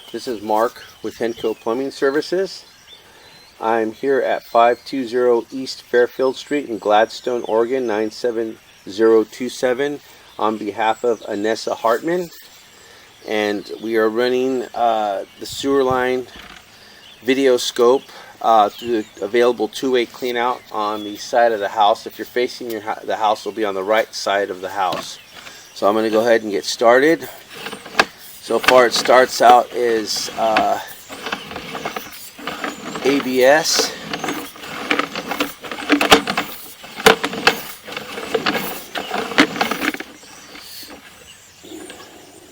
This is Mark with Henco Plumbing Services. I'm here at 520 East Fairfield Street in Gladstone, Oregon 97027 on behalf of Anessa Hartman. And we are running the sewer line video scope through the available two-way cleanout on the side of the house. If you're facing the house, will be on the right side of the house. So I'm going to go ahead and get started. So far it starts out as ABS.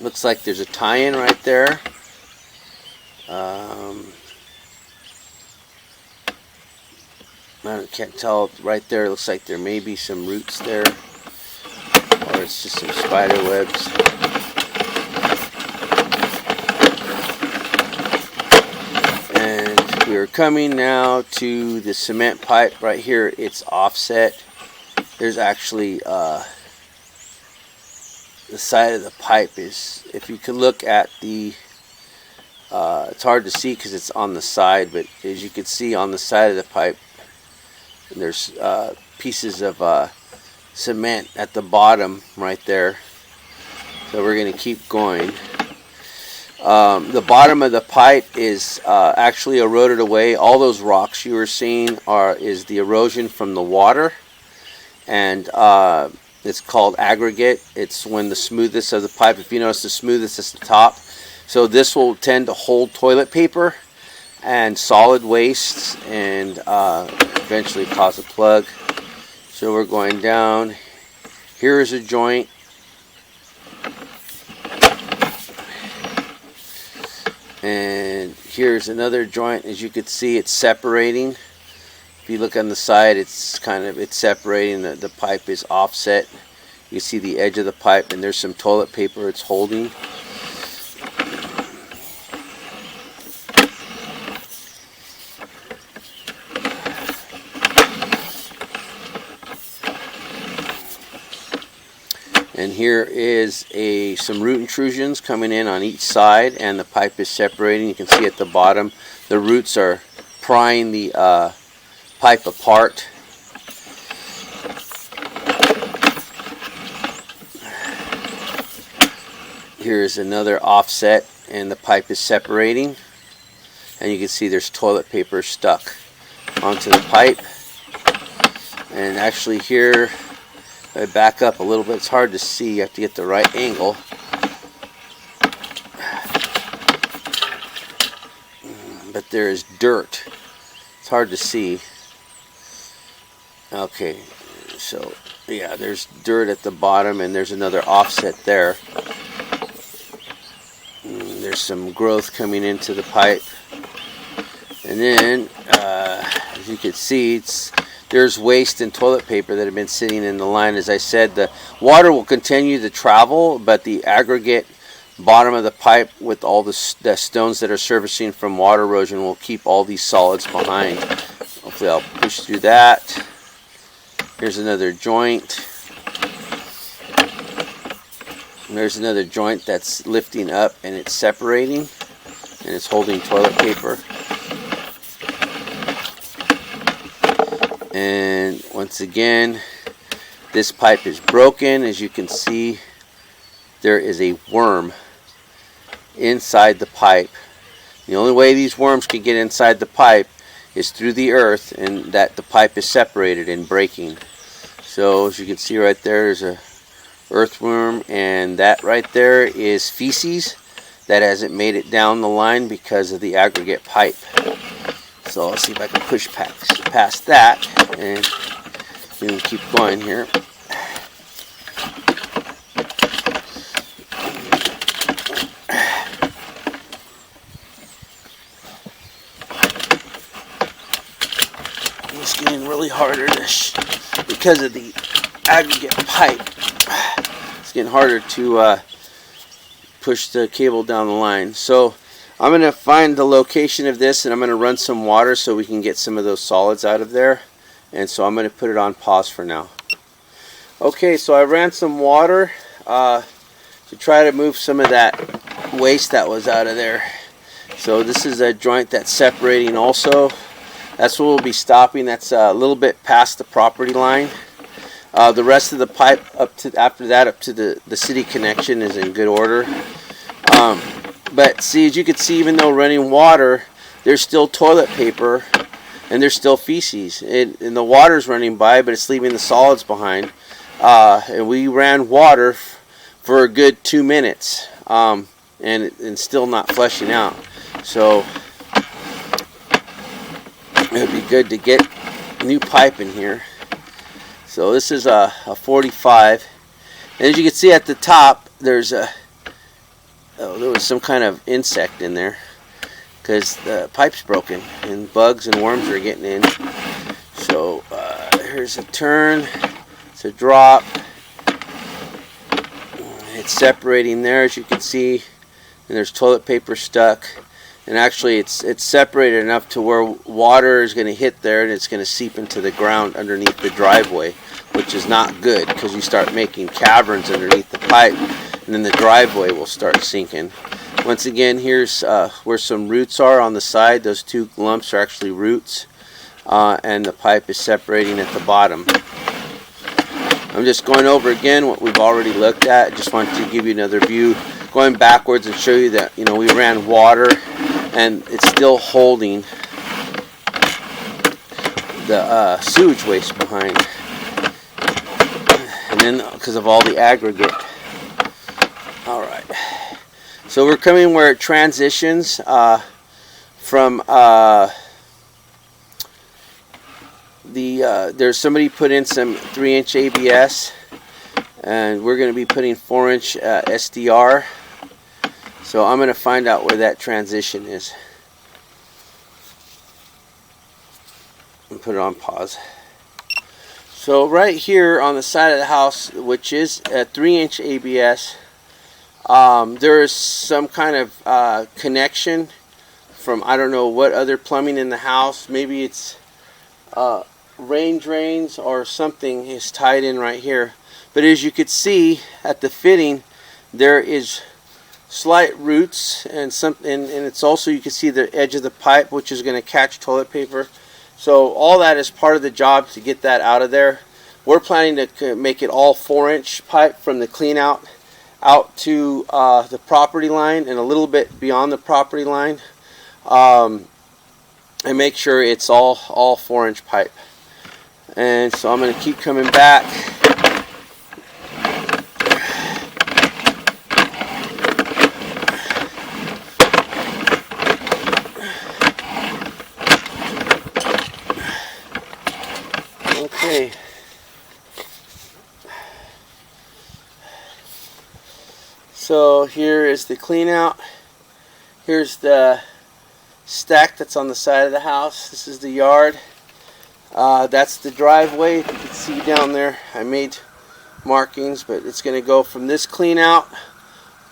Looks like there's a tie-in right there. I can't tell right there. It looks like there may be some roots there, or it's just some spider webs. And we're coming now to the cement pipe right here. It's offset. There's actually the side of the pipe is, if you can look at the it's hard to see because it's on the side, but as you can see on the side of the pipe, there's pieces of cement at the bottom right there. So we're going to keep going. The bottom of the pipe is actually eroded away. All those rocks you were seeing is the erosion from the water, and it's called aggregate. It's when the smoothest of the pipe, if you notice the smoothest is the top. So this will tend to hold toilet paper and solid wastes and eventually cause a plug. So we're going down. Here is a joint. And here's another joint. As you can see, it's separating. If you look on the side, it's separating. The pipe is offset. You see the edge of the pipe, and there's some toilet paper it's holding. And here is some root intrusions coming in on each side, and the pipe is separating. You can see at the bottom the roots are prying the pipe apart. Here's another offset, and the pipe is separating, and you can see there's toilet paper stuck onto the pipe. And actually here, if I back up a little bit, it's hard to see. You have to get the right angle. But there is dirt. It's hard to see. Okay, so yeah, there's dirt at the bottom, and there's another offset there. There's some growth coming into the pipe. And then, as you can see, there's waste and toilet paper that have been sitting in the line. As I said, the water will continue to travel, but the aggregate bottom of the pipe with all the stones that are surfacing from water erosion will keep all these solids behind. Hopefully I'll push through that. Here's another joint. And there's another joint that's lifting up, and it's separating, and it's holding toilet paper. And once again, this pipe is broken. As you can see, there is a worm inside the pipe. The only way these worms can get inside the pipe is through the earth, and that the pipe is separated and breaking. So as you can see right there, there's a earthworm, and that right there is feces that hasn't made it down the line because of the aggregate pipe. So I'll see if I can push past that, and we can keep going here. It's getting really harder because of the aggregate pipe. It's getting harder to push the cable down the line. So I'm going to find the location of this, and I'm going to run some water so we can get some of those solids out of there. And so I'm going to put it on pause for now. Okay, so I ran some water to try to move some of that waste that was out of there. So this is a joint that's separating also. That's where we'll be stopping. That's a little bit past the property line. The rest of the pipe after that up to the city connection is in good order. But see, as you can see, even though running water, there's still toilet paper and there's still feces. And the water's running by, but it's leaving the solids behind. And we ran water for a good 2 minutes, and still not flushing out. So it would be good to get new pipe in here. So this is a 45, and as you can see at the top, there was some kind of insect in there because the pipe's broken and bugs and worms are getting in. So here's a turn, it's a drop, it's separating there as you can see, and there's toilet paper stuck. And actually it's separated enough to where water is going to hit there and it's going to seep into the ground underneath the driveway, which is not good because you start making caverns underneath the pipe and then the driveway will start sinking. Once again, here's where some roots are on the side. Those two lumps are actually roots, and the pipe is separating at the bottom. I'm just going over again what we've already looked at. I just wanted to give you another view going backwards and show you that, you know, we ran water and it's still holding the sewage waste behind, and then because of all the aggregate. Alright, so we're coming where it transitions from there's somebody put in some 3-inch ABS, and we're going to be putting 4-inch SDR. So I'm going to find out where that transition is and put it on pause. So right here on the side of the house, which is a 3-inch ABS, there is some kind of connection from, I don't know what other plumbing in the house. Maybe it's rain drains or something is tied in right here. But as you could see at the fitting, there is slight roots and it's also, you can see the edge of the pipe, which is going to catch toilet paper. So all that is part of the job to get that out of there. We're planning to make it all 4-inch pipe from the clean out to the property line and a little bit beyond the property line, and make sure it's all 4-inch pipe. And so I'm going to keep coming back. Okay. So here is the clean out. Here's the stack that's on the side of the house. This is the yard. That's the driveway. If you can see down there, I made markings, but it's going to go from this clean out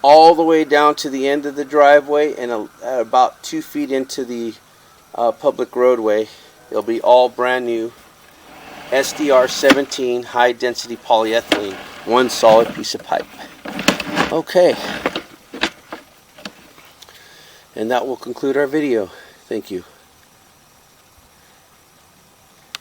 all the way down to the end of the driveway, and about 2 feet into the public roadway. It'll be all brand new SDR 17 high density polyethylene, one solid piece of pipe. Okay, and that will conclude our video. Thank you.